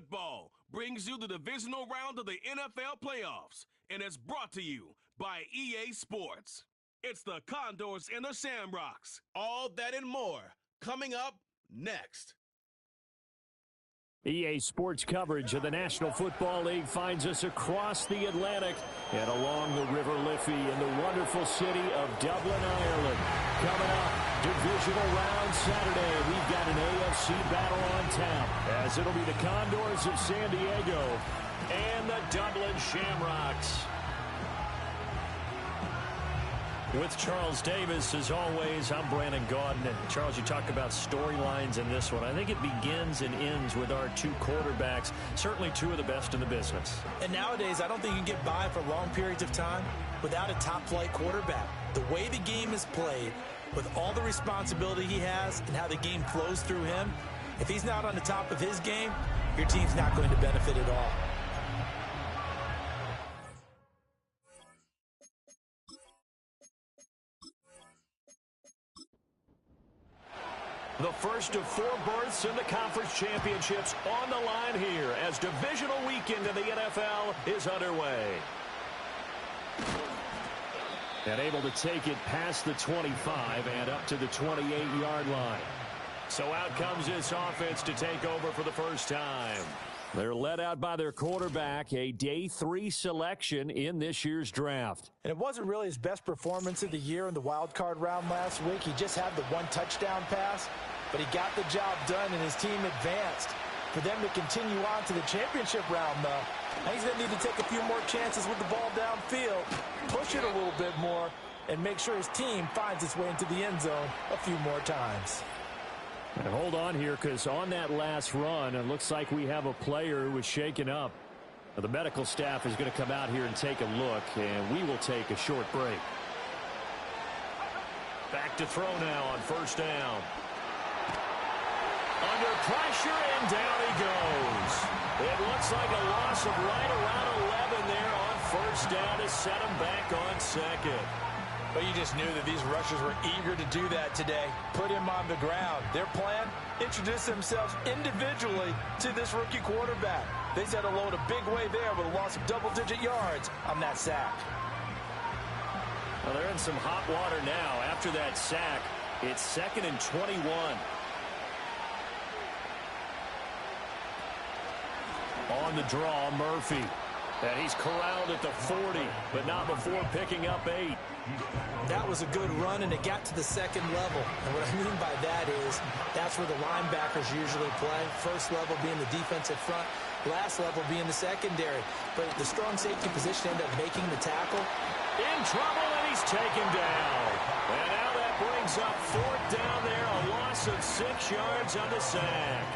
football brings you the divisional round of the NFL playoffs, and it's brought to you by EA Sports. It's the Condors and the Shamrocks. All that and more coming up next. EA Sports coverage of the National Football League finds us across the Atlantic and along the River Liffey in the wonderful city of Dublin, Ireland. Coming up, Divisional round Saturday. We've got an AFC battle on tap, as it'll be the Condors of San Diego and the Dublin Shamrocks. With Charles Davis, as always, I'm Brandon Gaudin. And Charles, you talk about storylines in this one. I think it begins and ends with our two quarterbacks, certainly two of the best in the business. And nowadays, I don't think you can get by for long periods of time without a top-flight quarterback. The way the game is played, with all the responsibility he has and how the game flows through him, if he's not on the top of his game, your team's not going to benefit at all. The first of four berths in the conference championships on the line here as divisional weekend in the NFL is underway. And able to take it past the 25 and up to the 28-yard line. So out comes this offense to take over for the first time. They're led out by their quarterback, a day 3 selection in this year's draft. And it wasn't really his best performance of the year in the wild card round last week. He just had the one touchdown pass, but he got the job done and his team advanced. For them to continue on to the championship round, though, he's going to need to take a few more chances with the ball downfield, push it a little bit more, and make sure his team finds its way into the end zone a few more times. And hold on here, because on that last run, it looks like we have a player who was shaken up. The medical staff is going to come out here and take a look, and we will take a short break. Back to throw now on first down. Under pressure, and down he goes. It looks like a loss of right around 11 there on first down to set him back on second. But you just knew that these rushers were eager to do that today. Put him on the ground. Their plan, introduce themselves individually to this rookie quarterback. They said hello in a big way there with a loss of double-digit yards on that sack. Well, they're in some hot water now. After that sack, it's 2nd and 21. On the draw, Murphy. And he's corralled at the 40, but not before picking up 8. That was a good run, and it got to the second level. And what I mean by that is that's where the linebackers usually play. First level being the defensive front, last level being the secondary. But the strong safety position ended up making the tackle. In trouble, and he's taken down. And now that brings up 4th down there, a loss of 6 yards on the sack.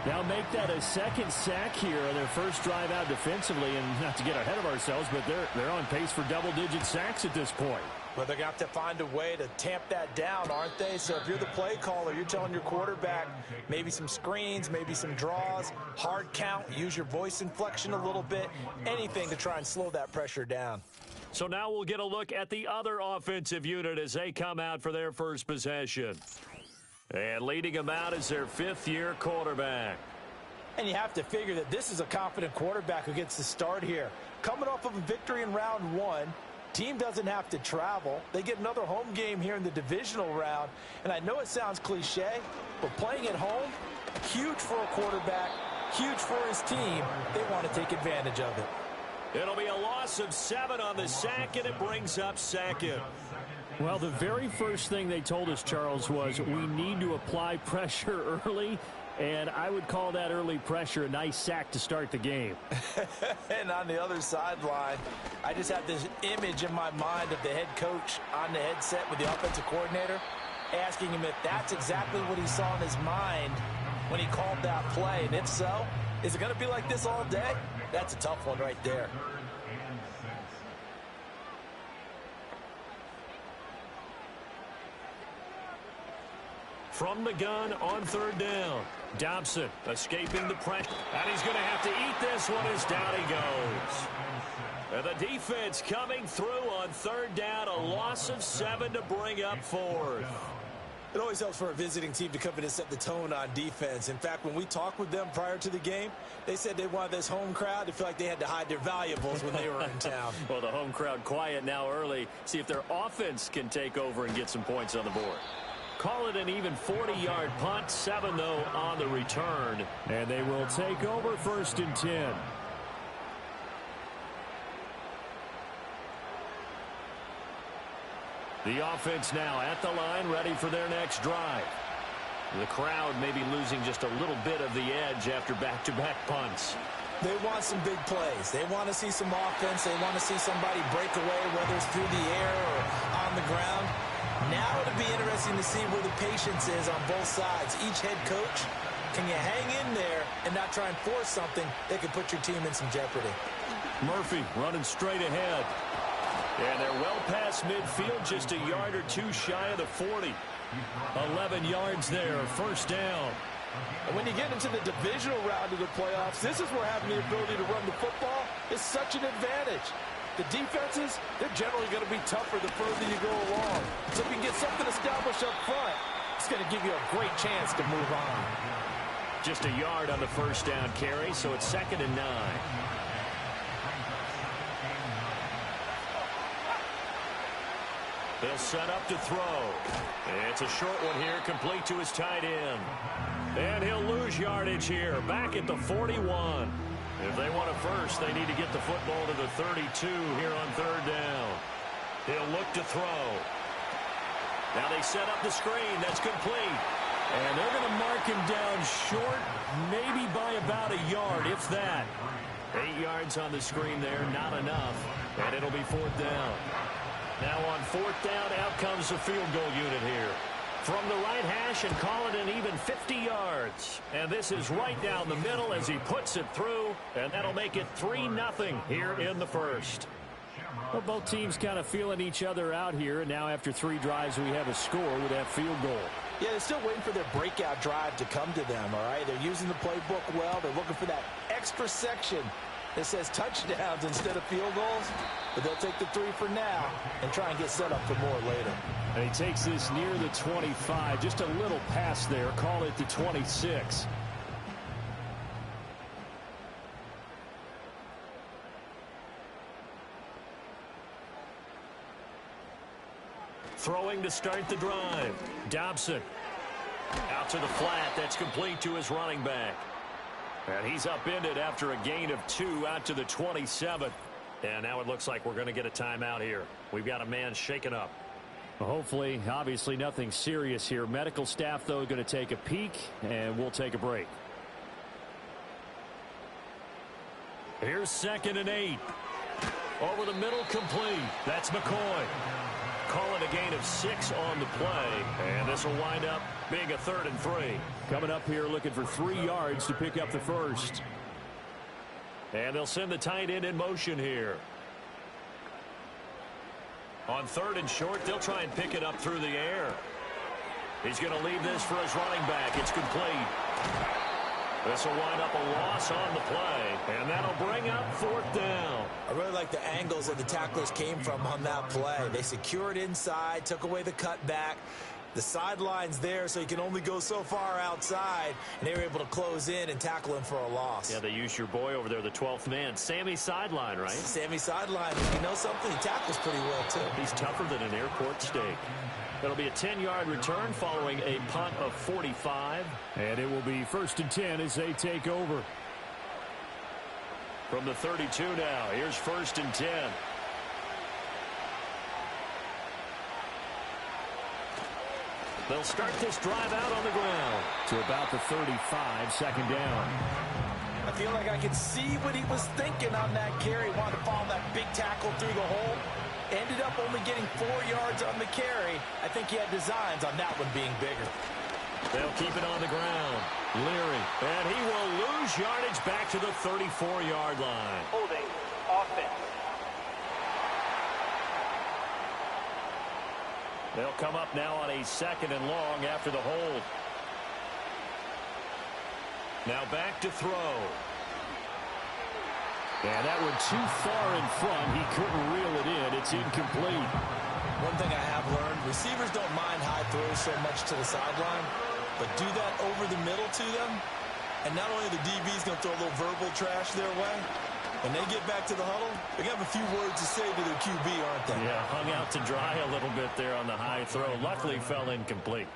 Now make that a second sack here on their first drive out defensively, and not to get ahead of ourselves, but they're on pace for double-digit sacks at this point. But they're going to have to find a way to tamp that down, aren't they? So if you're the play caller, you're telling your quarterback maybe some screens, maybe some draws, hard count, use your voice inflection a little bit, anything to try and slow that pressure down. So now we'll get a look at the other offensive unit as they come out for their first possession. And leading them out is their 5th-year quarterback. And you have to figure that this is a confident quarterback who gets the start here. Coming off of a victory in round 1, team doesn't have to travel. They get another home game here in the divisional round. And I know it sounds cliche, but playing at home, huge for a quarterback, huge for his team. They want to take advantage of it. It'll be a loss of 7 on the sack, and it brings up 2nd. Well, the very first thing they told us, Charles, was we need to apply pressure early, and I would call that early pressure a nice sack to start the game. And on the other sideline, I just have this image in my mind of the head coach on the headset with the offensive coordinator, asking him if that's exactly what he saw in his mind when he called that play. And if so, is it going to be like this all day? That's a tough one right there. From the gun on 3rd down. Dobson escaping the pressure. And he's going to have to eat this one as down he goes. And the defense coming through on 3rd down. A loss of 7 to bring up 4th. You know, always helps for a visiting team to come in and set the tone on defense. In fact, when we talked with them prior to the game, they said they wanted this home crowd to feel like they had to hide their valuables when they were in town. Well, the home crowd quiet now early. See if their offense can take over and get some points on the board. Call it an even 40-yard punt. 7, though, on the return. And they will take over 1st and 10. The offense now at the line, ready for their next drive. The crowd may be losing just a little bit of the edge after back-to-back punts. They want some big plays. They want to see some offense. They want to see somebody break away, whether it's through the air or on the ground. Now it'll be interesting to see where the patience is on both sides. Each head coach, can you hang in there and not try and force something that could put your team in some jeopardy? Murphy running straight ahead. And they're well past midfield, just a yard or two shy of the 40. 11 yards there, 1st down. And when you get into the divisional round of the playoffs, this is where having the ability to run the football is such an advantage. The defenses, they're generally going to be tougher the further you go along. So if you can get something established up front, it's going to give you a great chance to move on. Just a yard on the 1st down carry, so it's 2nd and 9. They'll set up to throw. It's a short one here, complete to his tight end. And he'll lose yardage here, back at the 41. If they want a first, they need to get the football to the 32 here on 3rd down. He'll look to throw. Now they set up the screen. That's complete. And they're going to mark him down short, maybe by about a yard, if that. 8 yards on the screen there, not enough. And it'll be 4th down. Now on 4th down, out comes the field goal unit here. From the right hash and call it an even 50 yards. And this is right down the middle as he puts it through. And that'll make it 3-0 here in the 1st. Well, both teams kind of feeling each other out here. And now after 3 drives, we have a score with that field goal. Yeah, they're still waiting for their breakout drive to come to them, all right? They're using the playbook well. They're looking for that extra section that says touchdowns instead of field goals. But they'll take the 3 for now and try and get set up for more later. And he takes this near the 25. Just a little pass there. Call it the 26. Throwing to start the drive. Dobson. Out to the flat. That's complete to his running back. And he's upended after a gain of 2 out to the 27. And now it looks like we're going to get a timeout here. We've got a man shaken up. Well, hopefully, obviously nothing serious here. Medical staff, though, going to take a peek, and we'll take a break. Here's 2nd and 8. Over the middle, complete. That's McCoy. Call it a gain of 6 on the play. And this will wind up being a 3rd and 3. Coming up here looking for 3 yards to pick up the first. And they'll send the tight end in motion here. On 3rd and short, they'll try and pick it up through the air. He's going to leave this for his running back. It's complete. This will wind up a loss on the play. And that'll bring up 4th down. I really like the angles that the tacklers came from on that play. They secured inside, took away the cutback. The sideline's there, so he can only go so far outside, and they were able to close in and tackle him for a loss. Yeah, they used your boy over there, the 12th man. Sammy Sideline, right? Sammy Sideline. You know something? He tackles pretty well, too. He's tougher than an airport steak. It'll be a 10-yard return following a punt of 45. And it will be 1st and 10 as they take over. From the 32 now, here's 1st and 10. They'll start this drive out on the ground to about the 35, 2nd down. I feel like I can see what he was thinking on that carry. Wanted to follow that big tackle through the hole. Ended up only getting 4 yards on the carry. I think he had designs on that one being bigger. They'll keep it on the ground. Leary. And he will lose yardage back to the 34-yard line. Holding offense. They'll come up now on a 2nd and long after the hold. Now back to throw. And that one too far in front. He couldn't reel it in. It's incomplete. One thing I have learned, receivers don't mind high throws so much to the sideline, but do that over the middle to them, and not only the DB's going to throw a little verbal trash their way, when they get back to the huddle, they're going to have a few words to say to their QB, aren't they? Yeah, hung out to dry a little bit there on the high throw. Luckily fell incomplete.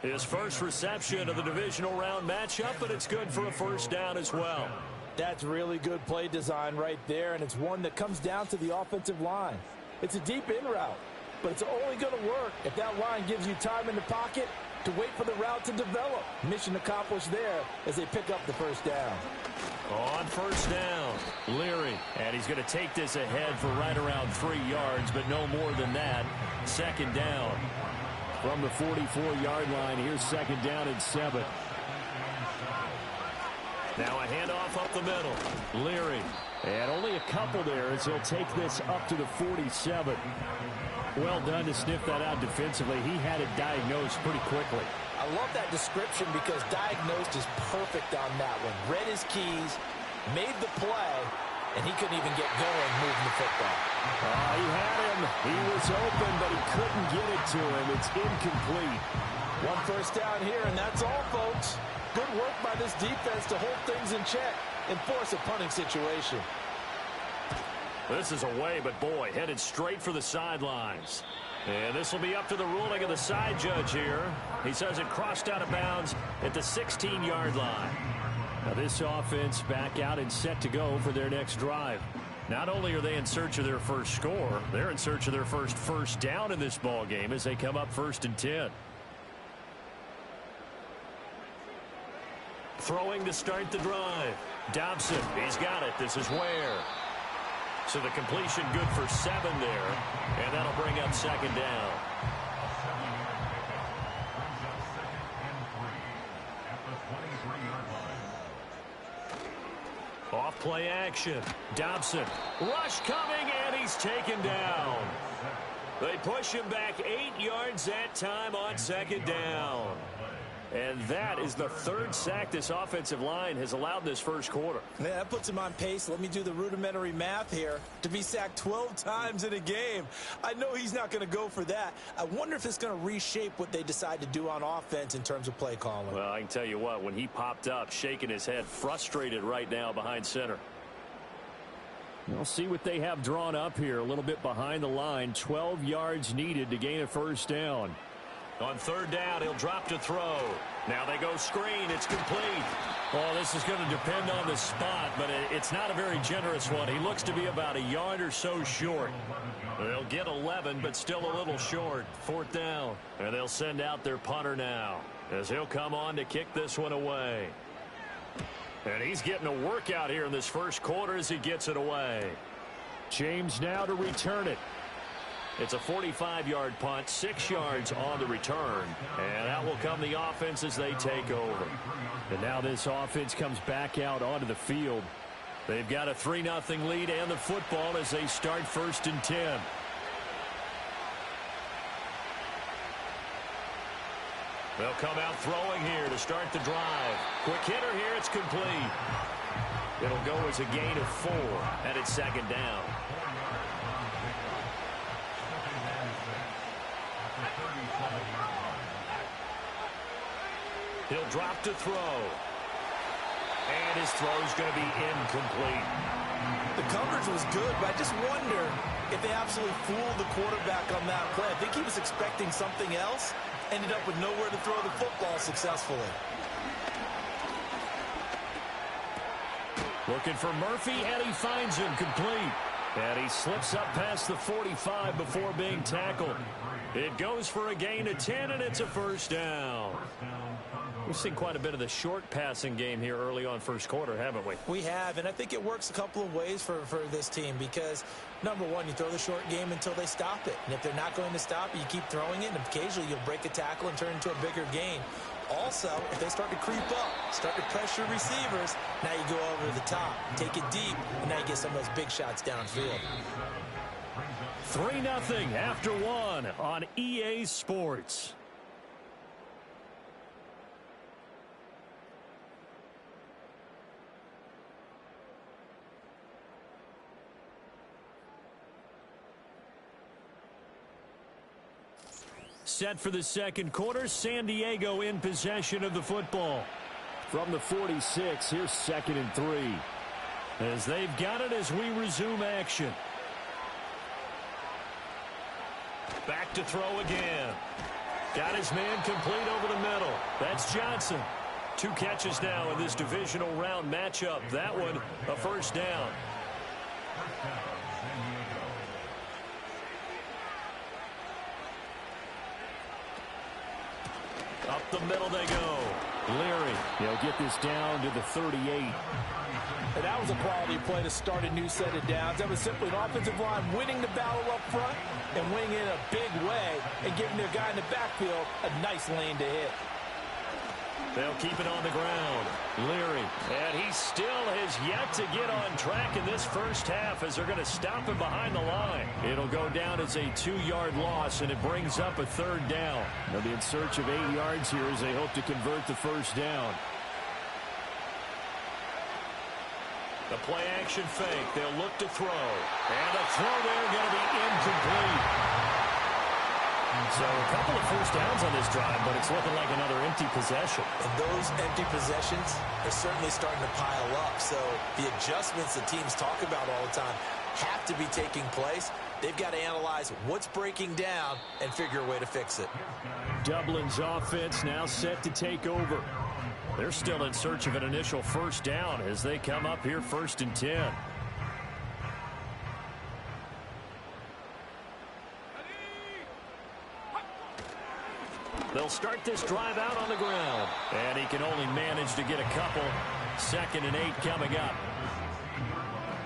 His first reception of the divisional round matchup, but it's good for a first down as well. That's really good play design right there, and it's one that comes down to the offensive line. It's a deep in route, but it's only going to work if that line gives you time in the pocket to wait for the route to develop. Mission accomplished there as they pick up the first down. On first down, Leary, and he's going to take this ahead for right around 3 yards, but no more than that. Second down. From the 44-yard line, here's second down and 7. Now a handoff up the middle. Leary, and only a couple there as he'll take this up to the 47. Well done to sniff that out defensively. He had it diagnosed pretty quickly. I love that description because diagnosed is perfect on that one. Read his keys, made the play, and he couldn't even get going moving the football. He had him. He was open, but he couldn't get it to him. It's incomplete. One first down here, and that's all, folks. Good work by this defense to hold things in check and force a punting situation. This is away, but boy, headed straight for the sidelines. And this will be up to the ruling of the side judge here. He says it crossed out of bounds at the 16-yard line. Now this offense back out and set to go for their next drive. Not only are they in search of their first score, they're in search of their first down in this ball game as they come up 1st and 10. Throwing to start the drive. Dobson, he's got it. This is Ware. So the completion good for 7 there, and that'll bring up second down. Off play action. Dobson. Rush coming, and he's taken down. They push him back 8 yards that time on second down. And that is the 3rd sack this offensive line has allowed this first quarter. Yeah, that puts him on pace. Let me do the rudimentary math here. To be sacked 12 times in a game. I know he's not going to go for that. I wonder if it's going to reshape what they decide to do on offense in terms of play calling. Well, I can tell you what, when he popped up, shaking his head, frustrated right now behind center. We'll see what they have drawn up here a little bit behind the line. 12 yards needed to gain a first down. On third down, he'll drop to throw. Now they go screen. It's complete. Well, this is going to depend on the spot, but it's not a very generous one. He looks to be about a yard or so short. They'll get 11, but still a little short. 4th down. And they'll send out their punter now as he'll come on to kick this one away. And he's getting a workout here in this first quarter as he gets it away. James now to return it. It's a 45-yard punt, 6 yards on the return. And out will come the offense as they take over. And now this offense comes back out onto the field. They've got a 3-0 lead and the football as they start 1st and 10. They'll come out throwing here to start the drive. Quick hitter here, it's complete. It'll go as a gain of 4, and it's second down. He'll drop to throw. And his throw's going to be incomplete. The coverage was good, but I just wonder if they absolutely fooled the quarterback on that play. I think he was expecting something else. Ended up with nowhere to throw the football successfully. Looking for Murphy, and he finds him complete. And he slips up past the 45 before being tackled. It goes for a gain of 10, and it's a first down. We've seen quite a bit of the short passing game here early on first quarter, haven't we? We have, and I think it works a couple of ways for this team because, number one, you throw the short game until they stop it. And if they're not going to stop it, you keep throwing it, and occasionally you'll break a tackle and turn it into a bigger gain. Also, if they start to creep up, start to pressure receivers, now you go over the top, take it deep, and now you get some of those big shots downfield. 3-0 after 1 on EA Sports. set for the second quarter. San Diego in possession of the football. From the 46, here's 2nd and 3. As they've got it as we resume action. Back to throw again. Got his man complete over the middle. That's Johnson. 2 catches now in this divisional round matchup. That one, a first down. Up the middle they go. Leary, he'll get this down to the 38. And that was a quality play to start a new set of downs. That was simply an offensive line winning the battle up front and winning it in a big way and giving their guy in the backfield a nice lane to hit. They'll keep it on the ground. Leary. And he still has yet to get on track in this first half as they're going to stop him behind the line. It'll go down as a 2-yard loss, and it brings up a 3rd down. They'll be in search of 8 yards here as they hope to convert the first down. The play action fake. They'll look to throw. And a throw there going to be incomplete. So a couple of first downs on this drive, but it's looking like another empty possession. And those empty possessions are certainly starting to pile up. So the adjustments that teams talk about all the time have to be taking place. They've got to analyze what's breaking down and figure a way to fix it. Dublin's offense now set to take over. They're still in search of an initial first down as they come up here 1st and 10. They'll start this drive out on the ground. And he can only manage to get a couple. 2nd and 8 coming up.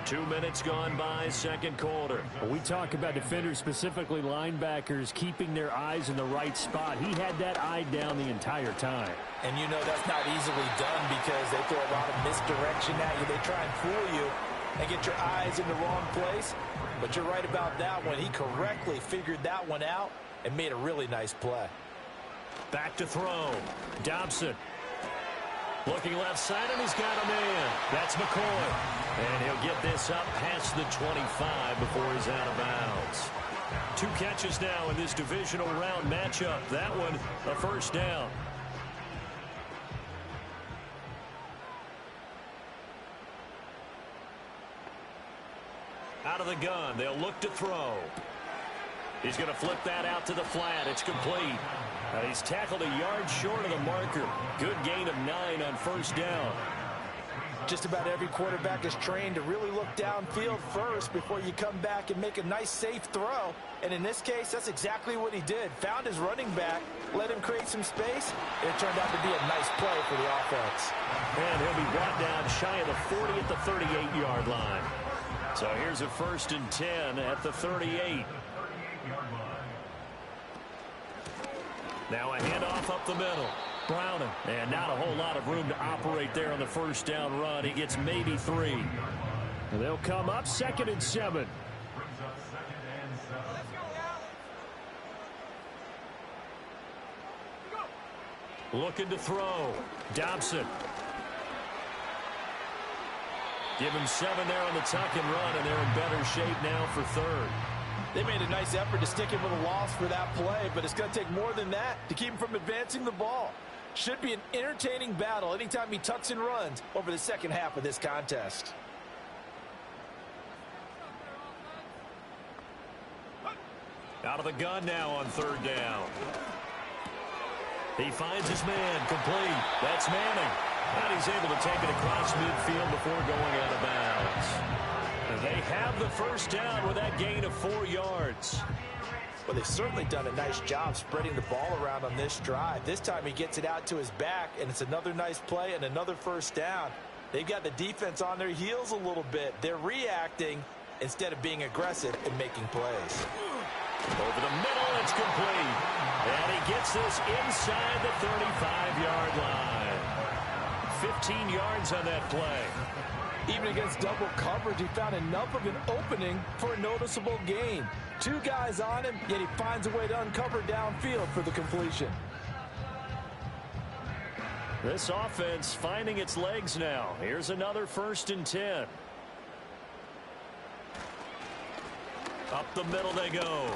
2 minutes gone by, second quarter. We talk about defenders, specifically linebackers, keeping their eyes in the right spot. He had that eye down the entire time. And you know that's not easily done because they throw a lot of misdirection at you. They try and fool you and get your eyes in the wrong place. But you're right about that one. He correctly figured that one out and made a really nice play. Back to throw. Dobson. Looking left side, and he's got a man. That's McCoy. And he'll get this up past the 25 before he's out of bounds. 2 catches now in this divisional round matchup. That one, a first down. Out of the gun, they'll look to throw. He's going to flip that out to the flat. It's complete. He's tackled a yard short of the marker. Good gain of 9 on first down. Just about every quarterback is trained to really look downfield first before you come back and make a nice, safe throw. And in this case, that's exactly what he did. Found his running back, let him create some space, and it turned out to be a nice play for the offense. And he'll be brought down shy of the 40 at the 38-yard line. So here's a 1st and 10 at the 38. Now a handoff up the middle. Browning. And not a whole lot of room to operate there on the first down run. He gets maybe 3. And they'll come up 2nd and 7. Looking to throw. Dobson. Give him 7 there on the tuck and run, and they're in better shape now for 3rd. They made a nice effort to stick him with a loss for that play, but it's going to take more than that to keep him from advancing the ball. Should be an entertaining battle anytime he tucks and runs over the second half of this contest. Out of the gun now on 3rd down. He finds his man complete. That's Manning. And he's able to take it across midfield before going out of bounds. And they have the first down with that gain of 4 yards. Well, they've certainly done a nice job spreading the ball around on this drive. This time he gets it out to his back, and it's another nice play and another first down. They've got the defense on their heels a little bit. They're reacting instead of being aggressive and making plays. Over the middle, it's complete. And he gets this inside the 35-yard line. 15 yards on that play. Even against double coverage, he found enough of an opening for a noticeable gain. 2 guys on him, yet he finds a way to uncover downfield for the completion. This offense finding its legs now. Here's another 1st and 10. Up the middle they go.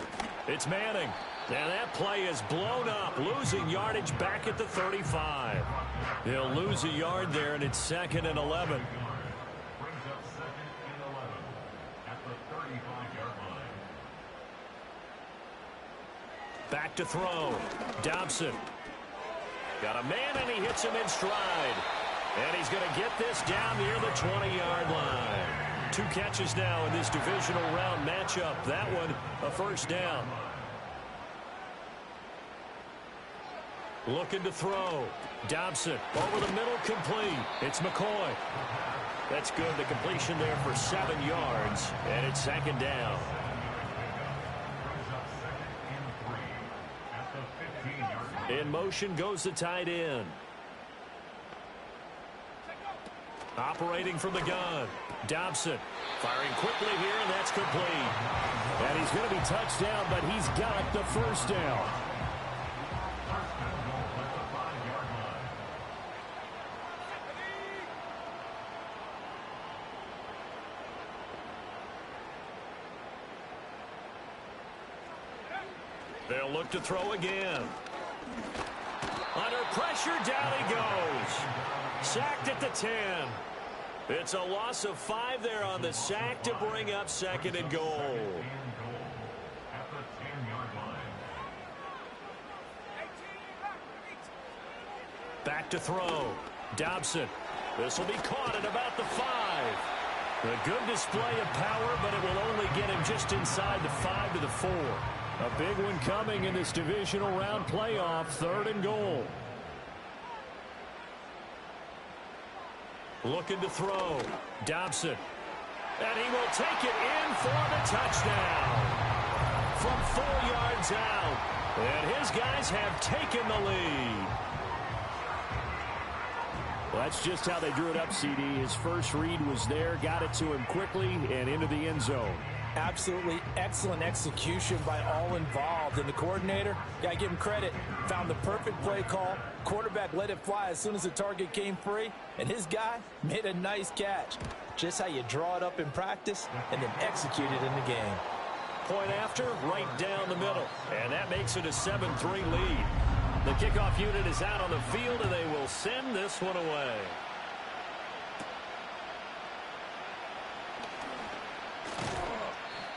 It's Manning. And that play is blown up, losing yardage back at the 35. He'll lose a yard there, and it's 2nd and 11. Back to throw. Dobson. Got a man, and he hits him in stride. And he's going to get this down near the 20-yard line. 2 catches now in this divisional round matchup. That one, a first down. Looking to throw. Dobson over the middle, complete. It's McCoy. That's good. The completion there for 7 yards. And it's 2nd down. In motion goes the tight end. Operating from the gun. Dobson firing quickly here, and that's complete. And he's going to be touched down, but he's got the first down. They'll look to throw again. Under pressure, down he goes. Sacked at the 10. It's a loss of 5 there on the sack to bring up 2nd and goal. Back to throw. Dobson. This will be caught at about the 5. A good display of power, but it will only get him just inside the 5 to the 4. A big one coming in this divisional round playoff, 3rd and goal. Looking to throw. Dobson. And he will take it in for the touchdown. From 4 yards out. And his guys have taken the lead. Well, that's just how they drew it up, CD. His first read was there, got it to him quickly, and into the end zone. Absolutely excellent execution by all involved. And the coordinator, got to give him credit, found the perfect play call. Quarterback let it fly as soon as the target came free. And his guy made a nice catch. Just how you draw it up in practice and then execute it in the game. Point after, right down the middle. And that makes it a 7-3 lead. The kickoff unit is out on the field, and they will send this one away.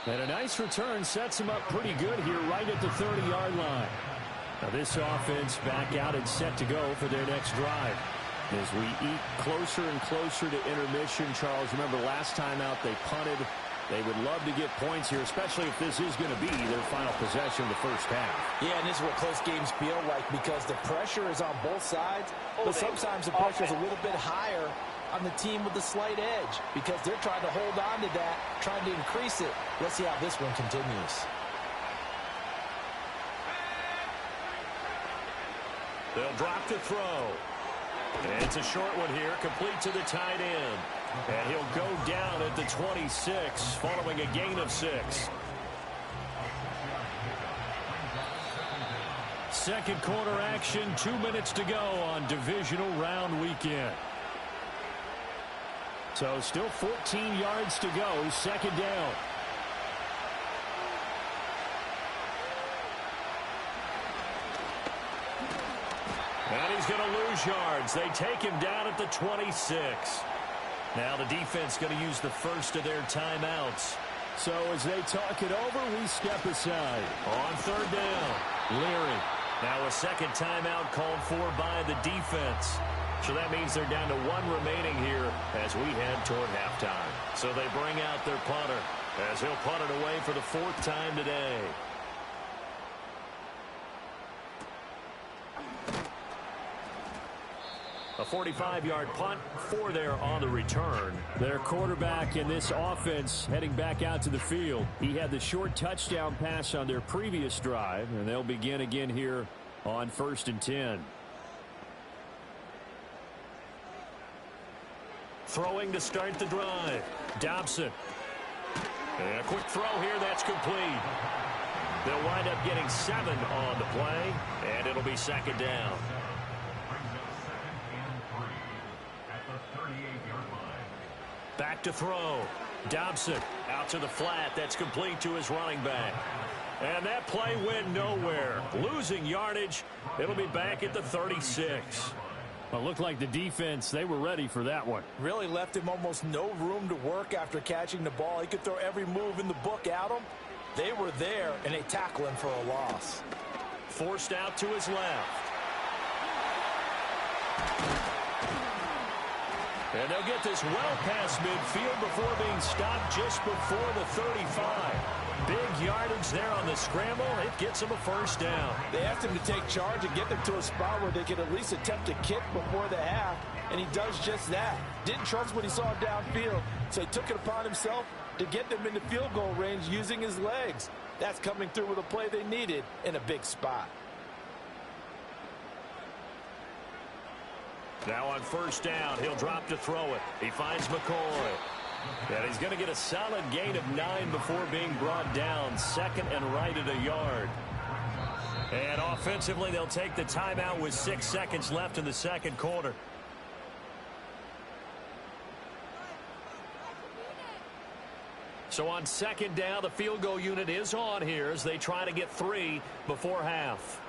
And a nice return sets him up pretty good here right at the 30-yard line. Now this offense back out and set to go for their next drive. As we eat closer and closer to intermission, Charles, remember last time out they punted. They would love to get points here, especially if this is going to be their final possession of the first half. Yeah, and this is what close games feel like because the pressure is on both sides, but sometimes the pressure is a little bit higher on the team with the slight edge because they're trying to hold on to that, trying to increase it. Let's see how this one continues. They'll drop to throw. And it's a short one here, complete to the tight end. And he'll go down at the 26, following a gain of 6. Second quarter action, 2 minutes to go on divisional round weekend. So still 14 yards to go, 2nd down. And he's going to lose yards. They take him down at the 26. Now the defense going to use the first of their timeouts. So as they talk it over, we step aside. On 3rd down, Leary. Now a second timeout called for by the defense. So that means they're down to 1 remaining here as we head toward halftime. So they bring out their punter as he'll punt it away for the 4th time today. A 45-yard punt, 4 there on the return. Their quarterback in this offense heading back out to the field. He had the short touchdown pass on their previous drive, and they'll begin again here on 1st and 10. Throwing to start the drive. Dobson. And a quick throw here, that's complete. They'll wind up getting 7 on the play, and it'll be 2nd down. Back to throw. Dobson out to the flat. That's complete to his running back. And that play went nowhere. Losing yardage. It'll be back at the 36. Well, it looked like the defense, they were ready for that one. Really left him almost no room to work after catching the ball. He could throw every move in the book at him. They were there, and they tackle him for a loss. Forced out to his left. And they'll get this well past midfield before being stopped just before the 35. Big yardage there on the scramble. It gets them a first down. They asked him to take charge and get them to a spot where they could at least attempt a kick before the half, and he does just that. Didn't trust what he saw downfield, so he took it upon himself to get them into field goal range using his legs. That's coming through with a play they needed in a big spot. Now on first down, he'll drop to throw it. He finds McCoy. And he's going to get a solid gain of 9 before being brought down. Second and right at a yard. And offensively, they'll take the timeout with 6 seconds left in the second quarter. So on second down, the field goal unit is on here as they try to get 3 before half.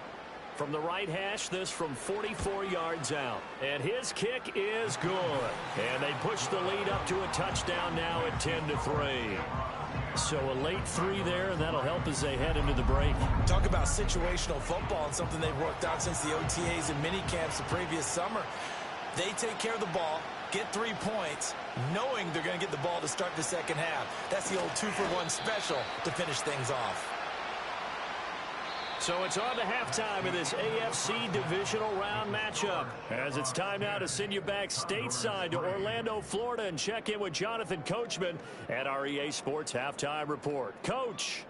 From the right hash, this from 44 yards out. And his kick is good. And they push the lead up to a touchdown now at 10-3. So a late 3 there, and that'll help as they head into the break. Talk about situational football and something they've worked out since the OTAs and mini camps the previous summer. They take care of the ball, get 3 points, knowing they're going to get the ball to start the second half. That's the old 2-for-1 special to finish things off. So it's on to halftime of this AFC Divisional Round matchup. As it's time now to send you back stateside to Orlando, Florida, and check in with Jonathan Coachman at our EA Sports Halftime Report. Coach.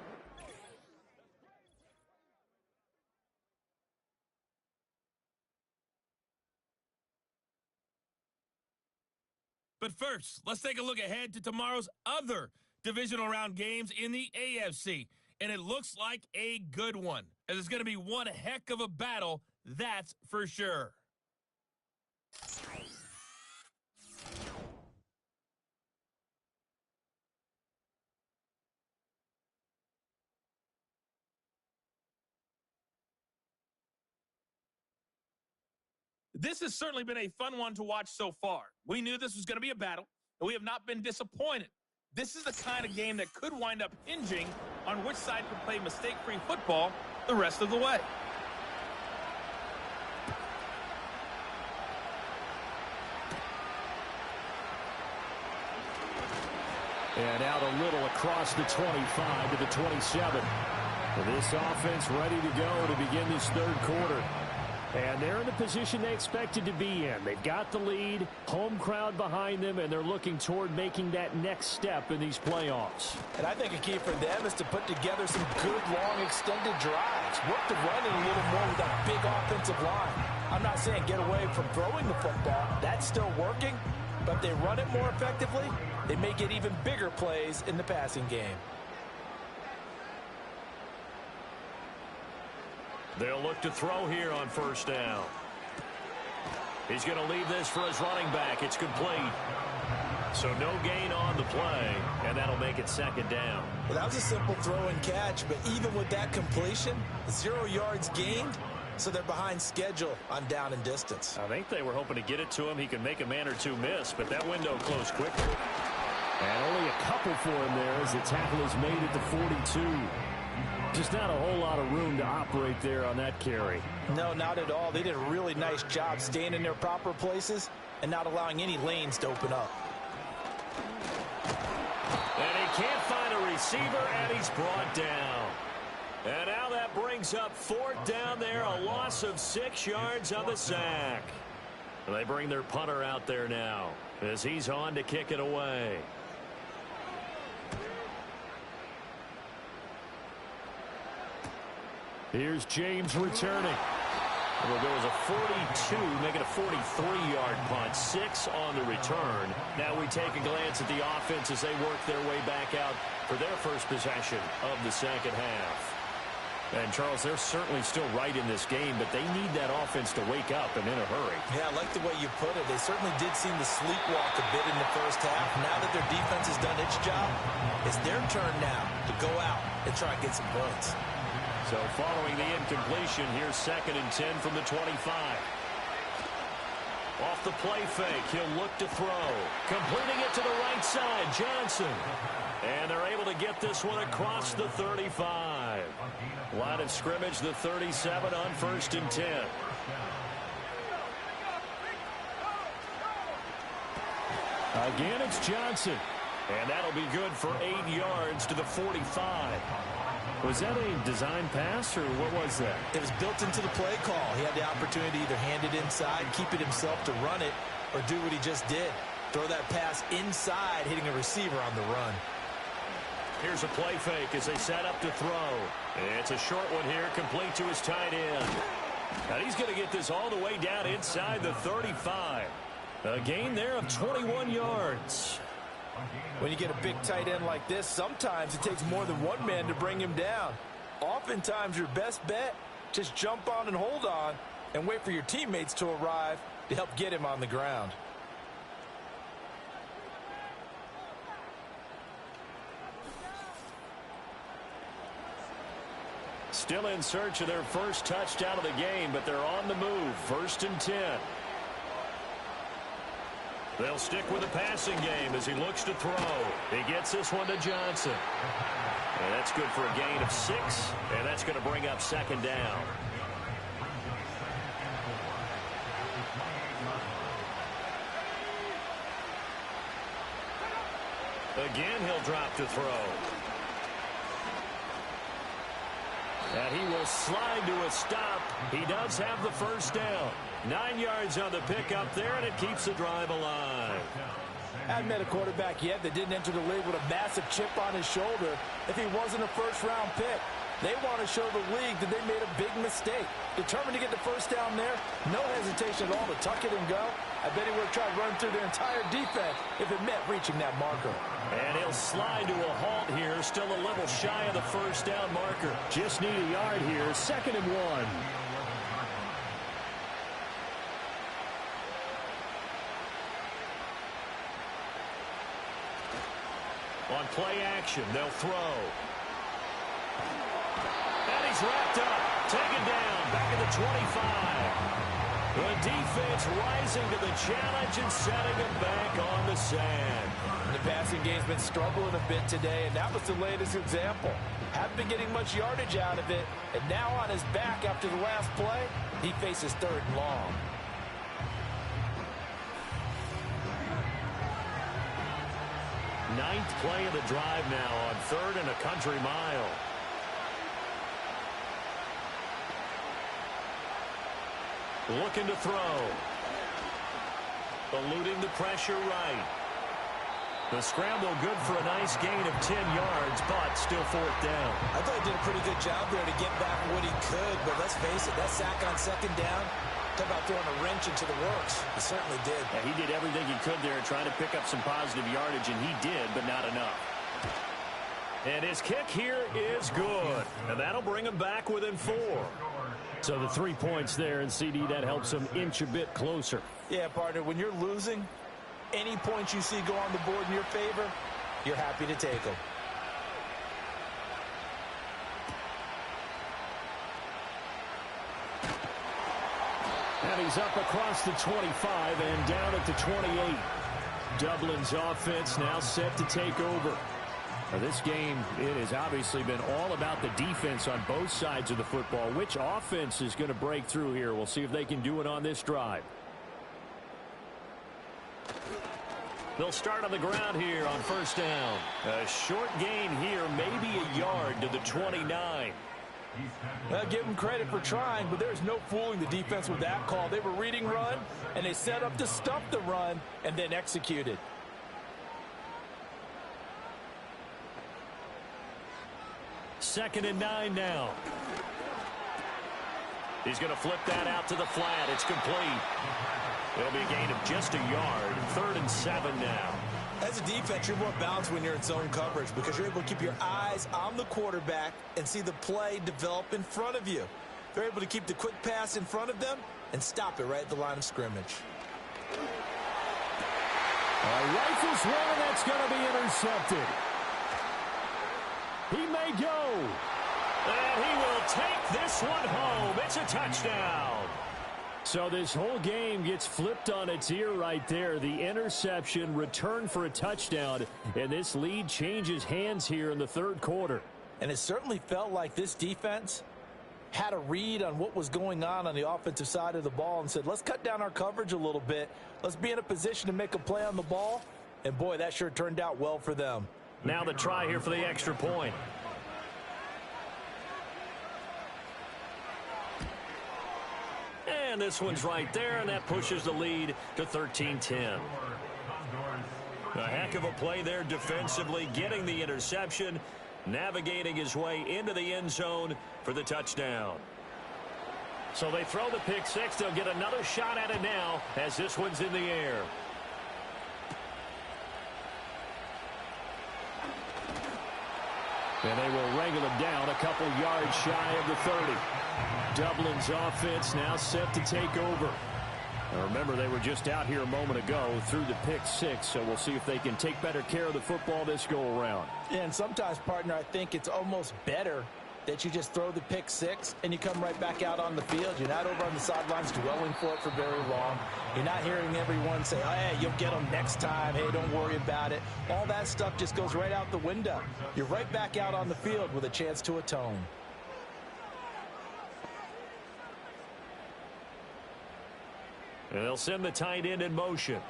But first, let's take a look ahead to tomorrow's other divisional round games in the AFC. And it looks like a good one, as it's going to be one heck of a battle, that's for sure. This has certainly been a fun one to watch so far. We knew this was going to be a battle, and we have not been disappointed. This is the kind of game that could wind up hinging on which side can play mistake-free football the rest of the way. And out a little across the 25 to the 27. This offense ready to go to begin this third quarter. And they're in the position they expected to be in. They've got the lead, home crowd behind them, and they're looking toward making that next step in these playoffs. And I think a key for them is to put together some good, long, extended drives. Work the running a little more with that big offensive line. I'm not saying get away from throwing the football. That's still working. But if they run it more effectively, they may get even bigger plays in the passing game. They'll look to throw here on first down. He's going to leave this for his running back. It's complete. So no gain on the play, and that'll make it second down. Well, that was a simple throw and catch, but even with that completion, 0 yards gained, so they're behind schedule on down and distance. I think they were hoping to get it to him. He can make a man or two miss, but that window closed quickly. And only a couple for him there as the tackle is made at the 42. Just not a whole lot of room to operate there on that carry. No, not at all. They did a really nice job staying in their proper places and not allowing any lanes to open up. And he can't find a receiver, and he's brought down. And now that brings up fourth down there, a loss of 6 yards on the sack. They bring their punter out there now as he's on to kick it away. Here's James returning. It'll go as a 42, make it a 43-yard punt, 6 on the return. Now we take a glance at the offense as they work their way back out for their first possession of the second half. And, Charles, they're certainly still right in this game, but they need that offense to wake up and in a hurry. Yeah, I like the way you put it. They certainly did seem to sleepwalk a bit in the first half. Now that their defense has done its job, it's their turn now to go out and try and get some points. So following the incompletion, here's 2nd and 10 from the 25. Off the play fake, he'll look to throw. Completing it to the right side, Johnson. And they're able to get this one across the 35. Line of scrimmage, the 37 on 1st and 10. Again, it's Johnson. And that'll be good for 8 yards to the 45. Was that a design pass, or what was that? It was built into the play call. He had the opportunity to either hand it inside, keep it himself to run it, or do what he just did. Throw that pass inside, hitting a receiver on the run. Here's a play fake as they set up to throw. It's a short one here, complete to his tight end. And he's going to get this all the way down inside the 35. A gain there of 21 yards. When you get a big tight end like this, sometimes it takes more than one man to bring him down. Oftentimes, your best bet, just jump on and hold on and wait for your teammates to arrive to help get him on the ground. Still in search of their first touchdown of the game, but they're on the move. 1st and 10. They'll stick with the passing game as he looks to throw. He gets this one to Johnson. And that's good for a gain of 6, and that's going to bring up 2nd down. Again, he'll drop to throw. And he will slide to a stop. He does have the first down. 9 yards on the pickup there, and it keeps the drive alive. Hadn't met a quarterback yet that didn't enter the league with a massive chip on his shoulder if he wasn't a first-round pick. They want to show the league that they made a big mistake. Determined to get the first down there, no hesitation at all to tuck it and go. I bet he would have tried running through their entire defense if it meant reaching that marker. And he'll slide to a halt here, still a little shy of the first down marker. Just need a yard here, 2nd and 1. On play action, they'll throw. And he's wrapped up, taken down, back at the 25. The defense rising to the challenge and setting him back on the sand. The passing game's been struggling a bit today, and that was the latest example. Haven't been getting much yardage out of it, and now on his back after the last play, he faces 3rd and long. Ninth play of the drive now on 3rd and a country mile. Looking to throw. Eluding the pressure right. The scramble good for a nice gain of 10 yards, but still 4th down. I thought he did a pretty good job there to get back what he could, but let's face it, that sack on 2nd down, talk about throwing a wrench into the works. He certainly did. Yeah, he did everything he could there trying to pick up some positive yardage, and he did, but not enough. And his kick here is good, and that'll bring him back within 4. So the 3 points there, and CD, that helps him inch a bit closer. Yeah, partner, when you're losing, any points you see go on the board in your favor, you're happy to take them. And he's up across the 25 and down at the 28. Dublin's offense now set to take over. Now this game, it has obviously been all about the defense on both sides of the football. Which offense is going to break through here? We'll see if they can do it on this drive. They'll start on the ground here on 1st down. A short gain here, maybe a yard to the 29. Give them credit for trying, but there's no fooling the defense with that call. They were reading run, and they set up to stuff the run, and then executed. Second and 9 now. He's going to flip that out to the flat. It's complete. It'll be a gain of just a yard. 3rd and 7 now. As a defense, you're more balanced when you're in zone coverage because you're able to keep your eyes on the quarterback and see the play develop in front of you. They're able to keep the quick pass in front of them and stop it right at the line of scrimmage. Rifles one, and that's going to be intercepted. He may go. And he will take this one home. It's a touchdown. So this whole game gets flipped on its ear right there. The interception, return for a touchdown, and this lead changes hands here in the third quarter. And it certainly felt like this defense had a read on what was going on the offensive side of the ball and said, let's cut down our coverage a little bit. Let's be in a position to make a play on the ball. And, boy, that sure turned out well for them. Now the try here for the extra point. And this one's right there, and that pushes the lead to 13-10. A heck of a play there defensively, getting the interception, navigating his way into the end zone for the touchdown. So they throw the pick six. They'll get another shot at it now as this one's in the air. And they will wrangle him down a couple yards shy of the 30. Dublin's offense now set to take over. Now remember, they were just out here a moment ago through the pick six, so we'll see if they can take better care of the football this go-around. And sometimes, partner, I think it's almost better that you just throw the pick six and you come right back out on the field. You're not over on the sidelines dwelling for it for very long. You're not hearing everyone say, oh, hey, you'll get them next time. Hey, don't worry about it. All that stuff just goes right out the window. You're right back out on the field with a chance to atone. And they'll send the tight end in motion.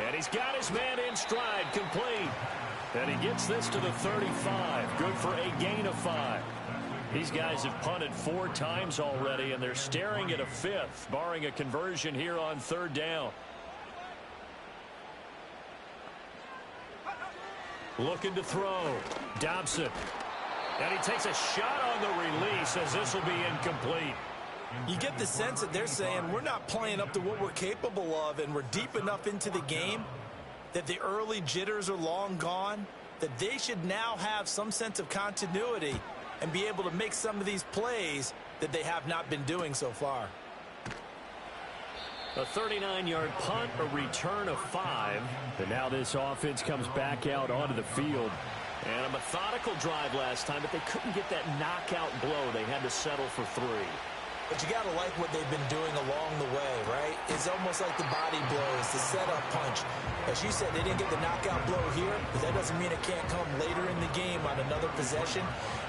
And he's got his man in stride, complete. And he gets this to the 35. Good for a gain of 5. These guys have punted 4 times already, and they're staring at a 5th, barring a conversion here on third down. Looking to throw. Dobson. And he takes a shot on the release as this will be incomplete. You get the sense that they're saying we're not playing up to what we're capable of, and we're deep enough into the game that the early jitters are long gone, that they should now have some sense of continuity and be able to make some of these plays that they have not been doing so far. A 39-yard punt, a return of 5. And now this offense comes back out onto the field. And a methodical drive last time, but they couldn't get that knockout blow. They had to settle for 3. But you got to like what they've been doing along the way, right? It's almost like the body blows, the setup punch. As you said, they didn't get the knockout blow here, but that doesn't mean it can't come later in the game on another possession.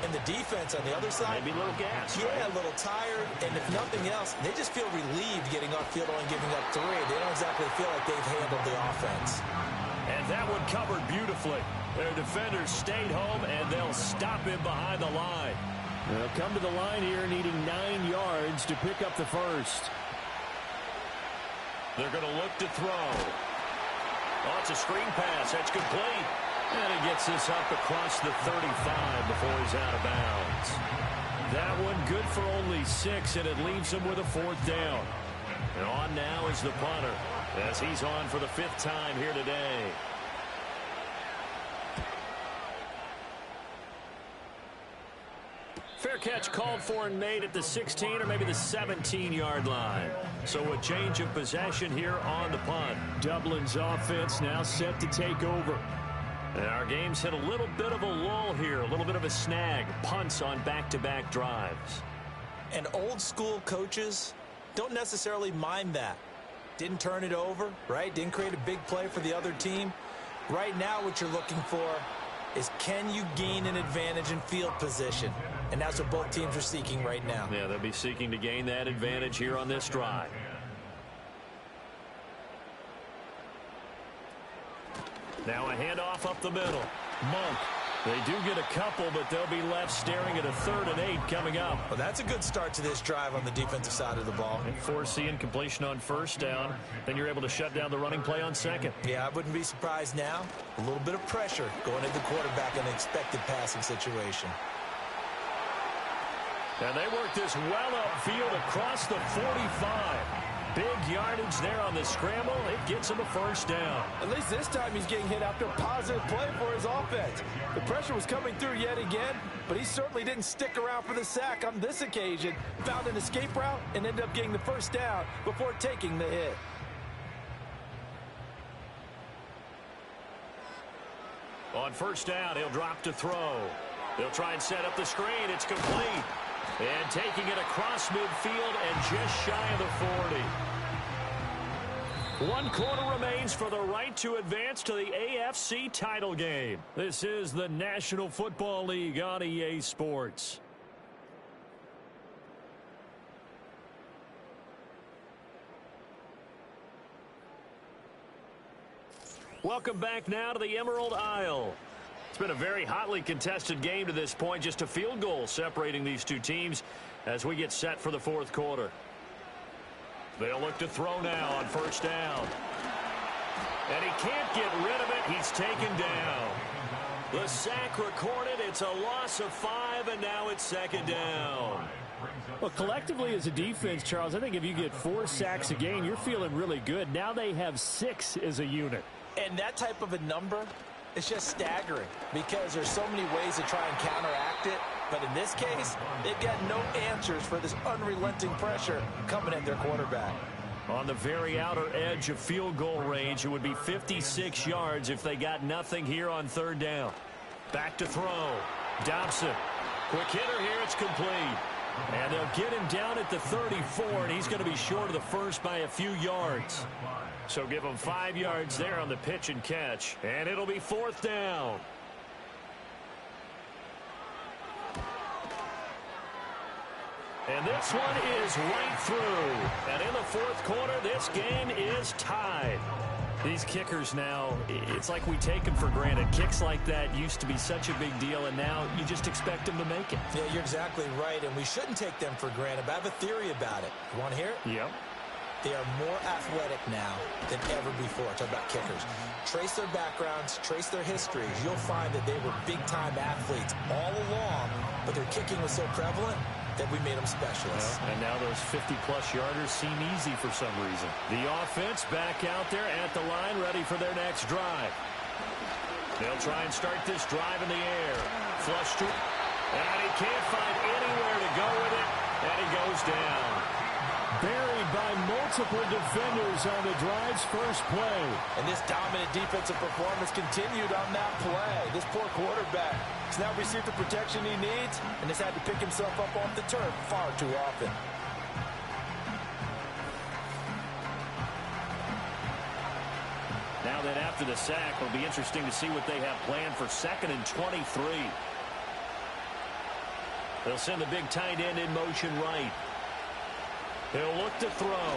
And the defense on the other side, maybe a little gas. Yeah, right? A little tired. And if nothing else, they just feel relieved getting off field and giving up 3. They don't exactly feel like they've handled the offense. And that one covered beautifully. Their defenders stayed home, and they'll stop him behind the line. They'll come to the line here needing 9 yards to pick up the first. They're going to look to throw. Oh, it's a screen pass. That's complete. And he gets this up across the 35 before he's out of bounds. That one good for only 6, and it leaves him with a 4th down. And on now is the punter as he's on for the 5th time here today. Fair catch called for and made at the 16 or maybe the 17-yard line. So a change of possession here on the punt. Dublin's offense now set to take over. And our game's hit a little bit of a lull here, a little bit of a snag. Punts on back-to-back drives. And old-school coaches don't necessarily mind that. Didn't turn it over, right? Didn't create a big play for the other team. Right now what you're looking for is can you gain an advantage in field position? And that's what both teams are seeking right now. Yeah, they'll be seeking to gain that advantage here on this drive. Now a handoff up the middle. Monk. They do get a couple, but they'll be left staring at a 3rd and 8 coming up. Well, that's a good start to this drive on the defensive side of the ball. And forcing completion on 1st down. Then you're able to shut down the running play on 2nd. Yeah, I wouldn't be surprised now. A little bit of pressure going at the quarterback in an expected passing situation. And they work this well upfield across the 45. Big yardage there on the scramble. It gets him a 1st down. At least this time he's getting hit after a positive play for his offense. The pressure was coming through yet again, but he certainly didn't stick around for the sack on this occasion. Found an escape route and ended up getting the 1st down before taking the hit. On 1st down, he'll drop to throw. They'll try and set up the screen. It's complete. And taking it across midfield and just shy of the 40. 1 quarter remains for the right to advance to the AFC title game. This is the National Football League on EA Sports. Welcome back now to the Emerald Isle. It's been a very hotly contested game to this point. Just a field goal separating these two teams as we get set for the fourth quarter. They'll look to throw now on first down. And he can't get rid of it. He's taken down. The sack recorded. It's a loss of 5, and now it's second down. Well, collectively as a defense, Charles, I think if you get 4 sacks a game, you're feeling really good. Now they have 6 as a unit. And that type of a number, it's just staggering because there's so many ways to try and counteract it. But in this case, they've got no answers for this unrelenting pressure coming at their quarterback. On the very outer edge of field goal range, it would be 56 yards if they got nothing here on third down. Back to throw. Dobson. Quick hitter here. It's complete. And they'll get him down at the 34, and he's going to be short of the first by a few yards. So give him 5 yards there on the pitch and catch. And it'll be fourth down. And this one is right through. And in the fourth quarter, this game is tied. These kickers now, it's like we take them for granted. Kicks like that used to be such a big deal, and now you just expect them to make it. Yeah, you're exactly right, and we shouldn't take them for granted. But I have a theory about it. You want to hear it? Yep. They are more athletic now than ever before. Talk about kickers. Trace their backgrounds, trace their histories. You'll find that they were big-time athletes all along, but their kicking was so prevalent that we made them specialists. Well, and now those 50-plus yarders seem easy for some reason. The offense back out there at the line, ready for their next drive. They'll try and start this drive in the air. Flush to, and he can't find anywhere to go with it, and he goes down. Buried by multiple defenders on the drive's first play. And this dominant defensive performance continued on that play. This poor quarterback has now received the protection he needs and has had to pick himself up off the turf far too often. Now that after the sack, it'll be interesting to see what they have planned for 2nd and 23. They'll send the big tight end in motion right. He'll look to throw.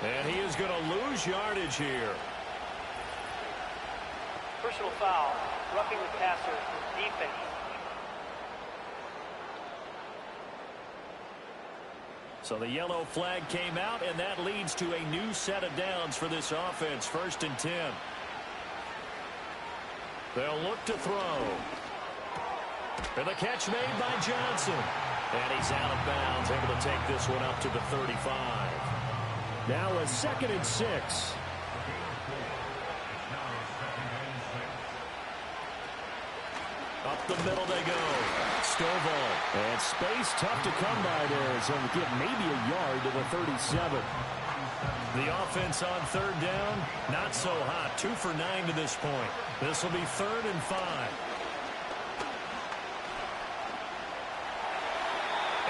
And he is going to lose yardage here. Personal foul, roughing the passer, defense. So the yellow flag came out, and that leads to a new set of downs for this offense. 1st and 10. They'll look to throw. And the catch made by Johnson. And he's out of bounds, able to take this one up to the 35. Now a 2nd and 6. Up the middle they go. Stovall. And space tough to come by there. So we get maybe a yard to the 37. The offense on third down, not so hot. 2 for 9 to this point. This will be 3rd and 5.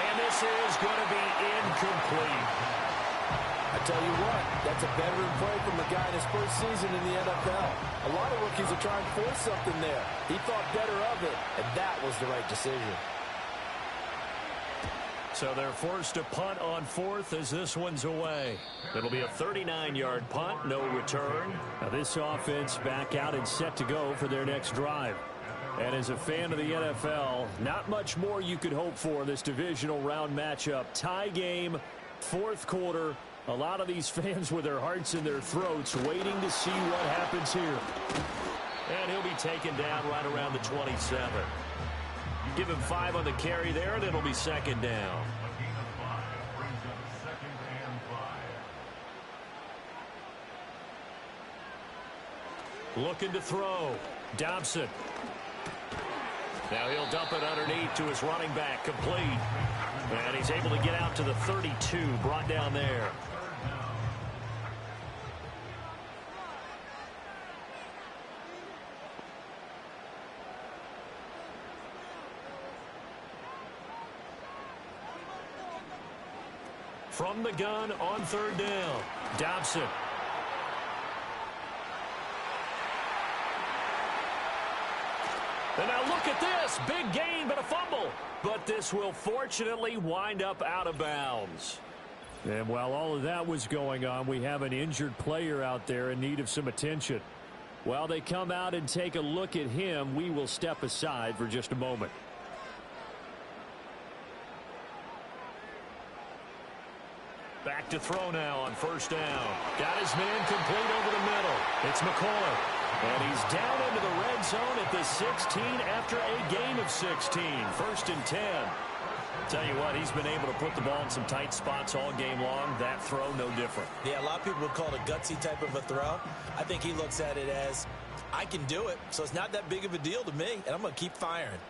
And this is going to be incomplete. I tell you what, that's a veteran play from the guy in his first season in the NFL. A lot of rookies are trying to force something there. He thought better of it, and that was the right decision. So they're forced to punt on 4th as this one's away. It'll be a 39-yard punt, no return. Now this offense back out and set to go for their next drive. And as a fan of the NFL, not much more you could hope for in this divisional round matchup. Tie game, 4th quarter. A lot of these fans with their hearts in their throats waiting to see what happens here. And he'll be taken down right around the 27. Give him 5 on the carry there, and it'll be 2nd down. Looking to throw. Dobson. Now he'll dump it underneath to his running back, complete. And he's able to get out to the 32, brought down there. from the gun on third down. Dobson. And now look at this. Big gain, but a fumble. But this will fortunately wind up out of bounds. And while all of that was going on, we have an injured player out there in need of some attention. While they come out and take a look at him, we will step aside for just a moment. Back to throw now on first down. Got his man complete over the middle. It's McCoy. And he's down into the red zone at the 16 after a gain of 16. 1st and 10. Tell you what, he's been able to put the ball in some tight spots all game long. That throw, no different. Yeah, a lot of people would call it a gutsy type of a throw. I think he looks at it as, I can do it, so it's not that big of a deal to me, and I'm going to keep firing.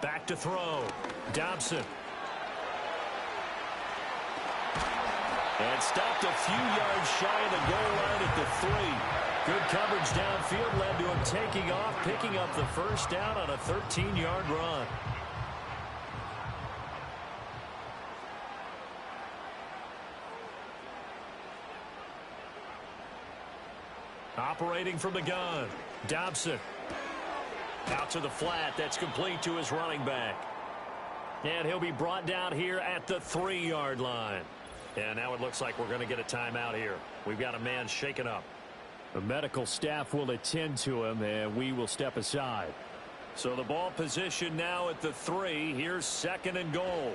Back to throw. Dobson. And stopped a few yards shy of the goal line at the 3. Good coverage downfield led to him taking off, picking up the first down on a 13-yard run. Operating from the gun. Dobson. Out to the flat. That's complete to his running back. And he'll be brought down here at the 3-yard line. And now it looks like we're going to get a timeout here. We've got a man shaken up. The medical staff will attend to him, and we will step aside. So the ball position now at the 3. Here's 2nd and goal.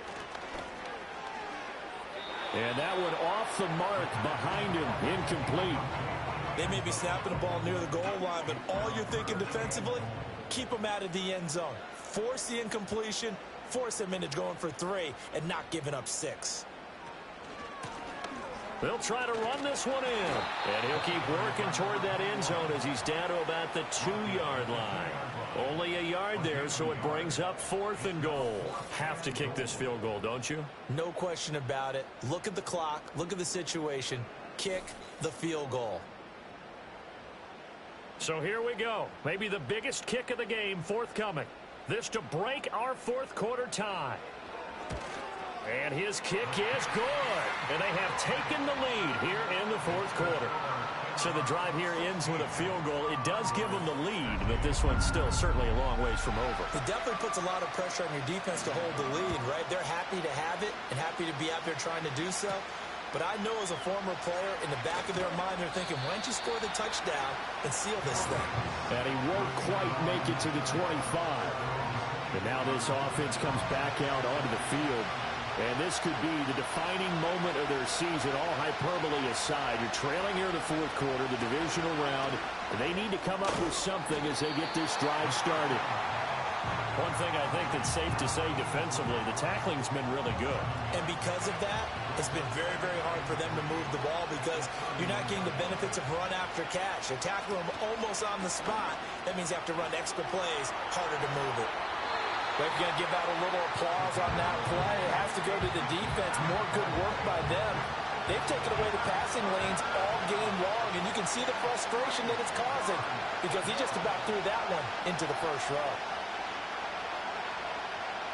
And that one off the mark behind him, incomplete. They may be snapping the ball near the goal line, but all you're thinking defensively, keep them out of the end zone. Force the incompletion, force them into going for 3, and not giving up 6. They'll try to run this one in. And he'll keep working toward that end zone as he's down to about the 2-yard line. Only a yard there, so it brings up 4th and goal. Have to kick this field goal, don't you? No question about it. Look at the clock. Look at the situation. Kick the field goal. So here we go. Maybe the biggest kick of the game forthcoming. This to break our 4th quarter tie. And his kick is good. And they have taken the lead here in the 4th quarter. So the drive here ends with a field goal. It does give them the lead, but this one's still certainly a long ways from over. It definitely puts a lot of pressure on your defense to hold the lead, right? They're happy to have it and happy to be out there trying to do so. But I know as a former player, in the back of their mind, they're thinking, why don't you score the touchdown and seal this thing? And he won't quite make it to the 25. And now this offense comes back out onto the field. And this could be the defining moment of their season, all hyperbole aside. You're trailing here in the 4th quarter, the divisional round, and they need to come up with something as they get this drive started. One thing I think that's safe to say defensively, the tackling's been really good. And because of that, it's been very, very hard for them to move the ball because you're not getting the benefits of run after catch. They're tackling them almost on the spot. That means you have to run extra plays, harder to move it. They're going to give out a little applause on that play. It has to go to the defense. More good work by them. They've taken away the passing lanes all game long, and you can see the frustration that it's causing because he just about threw that one into the first row.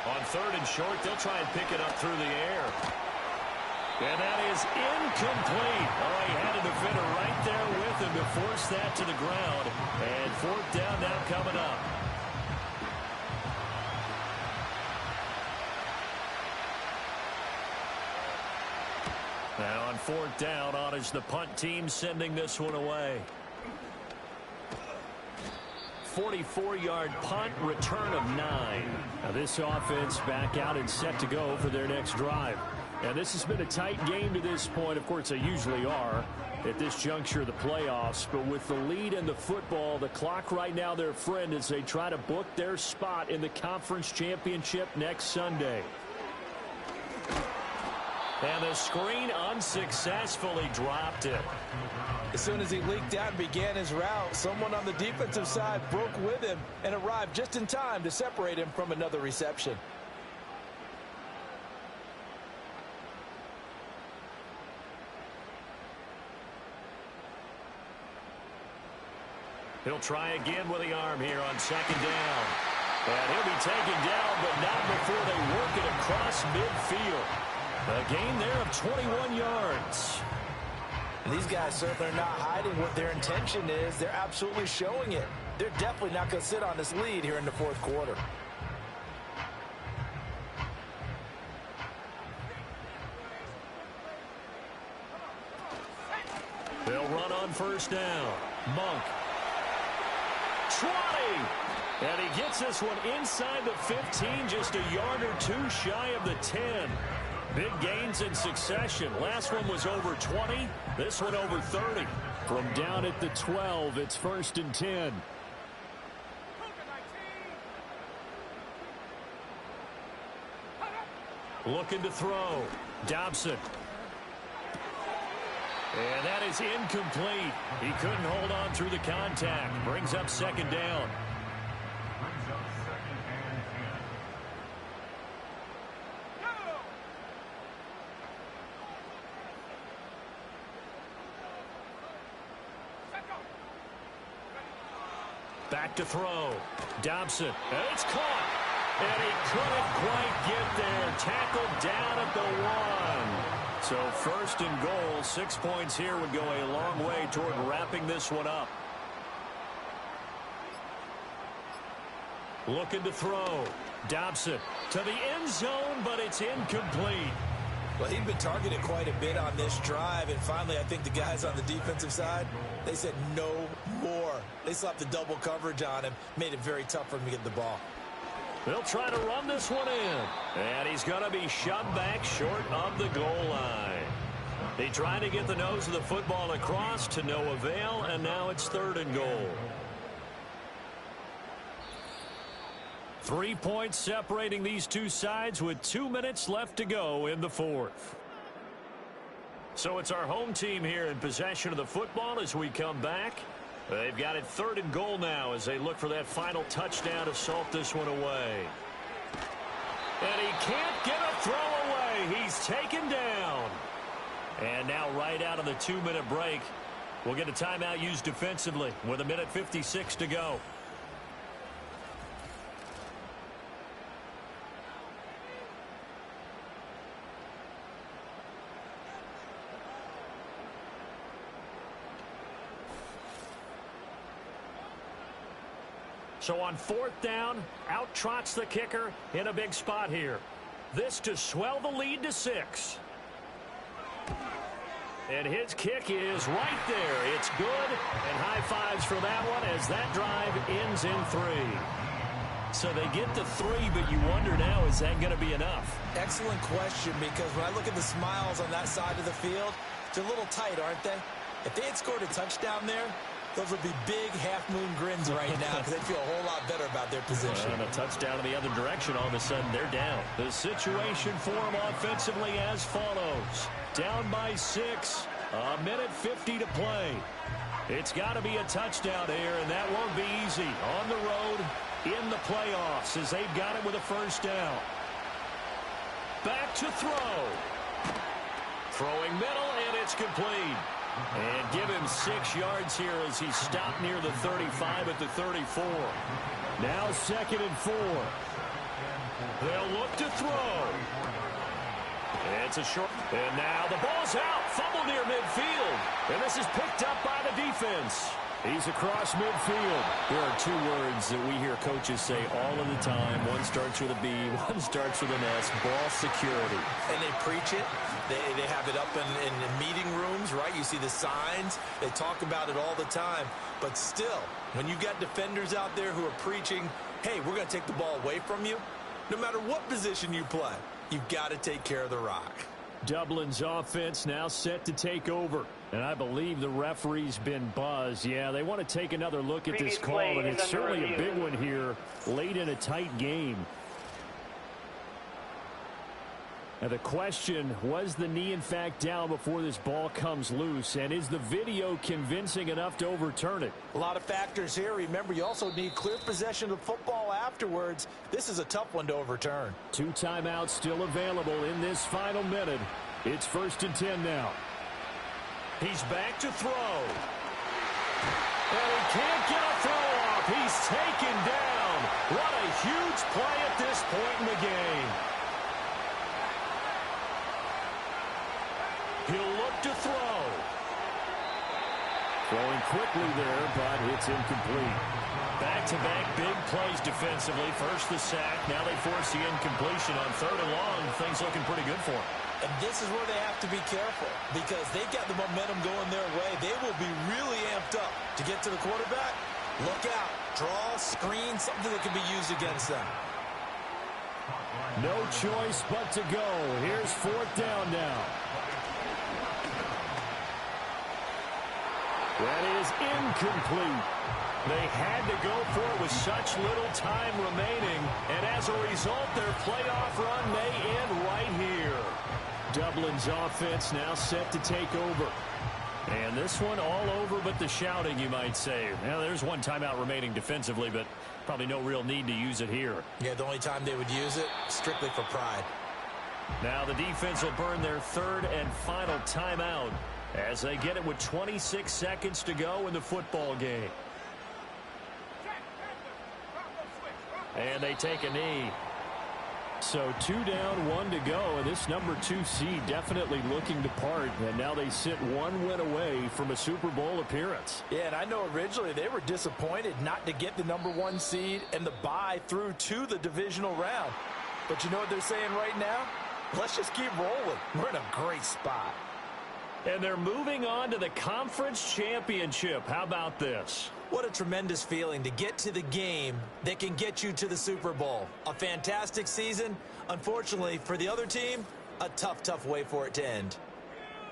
On 3rd and short, they'll try and pick it up through the air. And that is incomplete. Oh, he had a defender right there with him to force that to the ground. And 4th down now coming up. Now on 4th down, on is the punt team sending this one away. 44-yard punt, return of 9. Now this offense back out and set to go for their next drive. And this has been a tight game to this point. Of course, they usually are at this juncture of the playoffs. But with the lead in the football, the clock right now their friend as they try to book their spot in the conference championship next Sunday. And the screen unsuccessfully dropped it. As soon as he leaked out and began his route, someone on the defensive side broke with him and arrived just in time to separate him from another reception. He'll try again with the arm here on second down. And he'll be taken down, but not before they work it across midfield. A gain there of 21 yards. And these guys certainly are not hiding what their intention is. They're absolutely showing it. They're definitely not going to sit on this lead here in the fourth quarter. They'll run on first down. Monk. 20! And he gets this one inside the 15, just a yard or two shy of the 10. Big gains in succession. Last one was over 20. This one over 30. From down at the 12, it's 1st and 10. Looking to throw. Dobson. And that is incomplete. He couldn't hold on through the contact. Brings up second down. Back to throw. Dobson. And it's caught. And he couldn't quite get there. Tackled down at the 1. So 1st and goal. 6 points here would go a long way toward wrapping this one up. Looking to throw. Dobson to the end zone, but it's incomplete. Well, he'd been targeted quite a bit on this drive, and finally I think the guys on the defensive side, they said no more. They slapped the double coverage on him, made it very tough for him to get the ball. They'll try to run this one in. And he's going to be shoved back short of the goal line. They tried to get the nose of the football across to no avail, and now it's 3rd and goal. 3 points separating these two sides with 2 minutes left to go in the 4th. So it's our home team here in possession of the football as we come back. They've got it 3rd and goal now as they look for that final touchdown to salt this one away. And he can't get a throw away. He's taken down. And now right out of the 2-minute break, we'll get a timeout used defensively with 1:56 to go. So on 4th down, out trots the kicker in a big spot here. This to swell the lead to 6. And his kick is right there. It's good, and high fives for that one as that drive ends in 3. So they get to 3, but you wonder now, is that going to be enough? Excellent question, because when I look at the smiles on that side of the field, they're a little tight, aren't they? If they had scored a touchdown there, those would be big half-moon grins right now because they feel a whole lot better about their position. And a touchdown in the other direction, all of a sudden they're down. The situation for them offensively as follows. Down by 6, 1:50 to play. It's got to be a touchdown here, and that won't be easy. On the road in the playoffs as they've got it with a 1st down. Back to throw. Throwing middle, and it's complete. And give him 6 yards here as he's stopped near the 35 at the 34. Now 2nd and 4. They'll look to throw. It's a short. And now the ball's out. Fumble near midfield. And this is picked up by the defense. He's across midfield. There are 2 words that we hear coaches say all of the time. One starts with a B, one starts with an S. Ball security. And they preach it. They have it up in meeting rooms, right? You see the signs. They talk about it all the time. But still, when you got defenders out there who are preaching, hey, we're going to take the ball away from you, no matter what position you play, you've got to take care of the rock. Dublin's offense now set to take over. And I believe the referee's been buzzed. Yeah, they want to take another look at this call, and it's certainly a big one here late in a tight game. Now the question, was the knee in fact down before this ball comes loose? And is the video convincing enough to overturn it? A lot of factors here. Remember, you also need clear possession of football afterwards. This is a tough one to overturn. 2 timeouts still available in this final minute. It's 1st and 10 now. He's back to throw. And he can't get a throw off. He's taken down. What a huge play at this point in the game. He'll look to throw. Throwing quickly there, but it's incomplete. Back-to-back big plays defensively. First the sack. Now they force the incompletion on 3rd and long. Things looking pretty good for them. And this is where they have to be careful because they've got the momentum going their way. They will be really amped up to get to the quarterback. Look out. Draw, screen, something that can be used against them. No choice but to go. Here's 4th down now. That is incomplete. They had to go for it with such little time remaining. And as a result, their playoff run may end right here. Dublin's offense now set to take over. And this one all over but the shouting, you might say. Now, there's one timeout remaining defensively, but probably no real need to use it here. Yeah, the only time they would use it, strictly for pride. Now the defense will burn their 3rd and final timeout as they get it with 26 seconds to go in the football game. And they take a knee. So 2 down, 1 to go. And this number 2 seed definitely looking to part. And now they sit 1 win away from a Super Bowl appearance. Yeah, and I know originally they were disappointed not to get the number 1 seed and the bye through to the divisional round. But you know what they're saying right now? Let's just keep rolling. We're in a great spot. And they're moving on to the conference championship. How about this? What a tremendous feeling to get to the game that can get you to the Super Bowl. A fantastic season. Unfortunately, for the other team, a tough, tough way for it to end.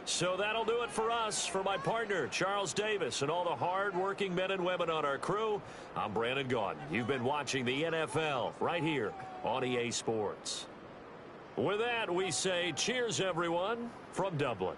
So that'll do it for us. For my partner, Charles Davis, and all the hard-working men and women on our crew, I'm Brandon Gaudin. You've been watching the NFL right here on EA Sports. With that, we say cheers, everyone, from Dublin.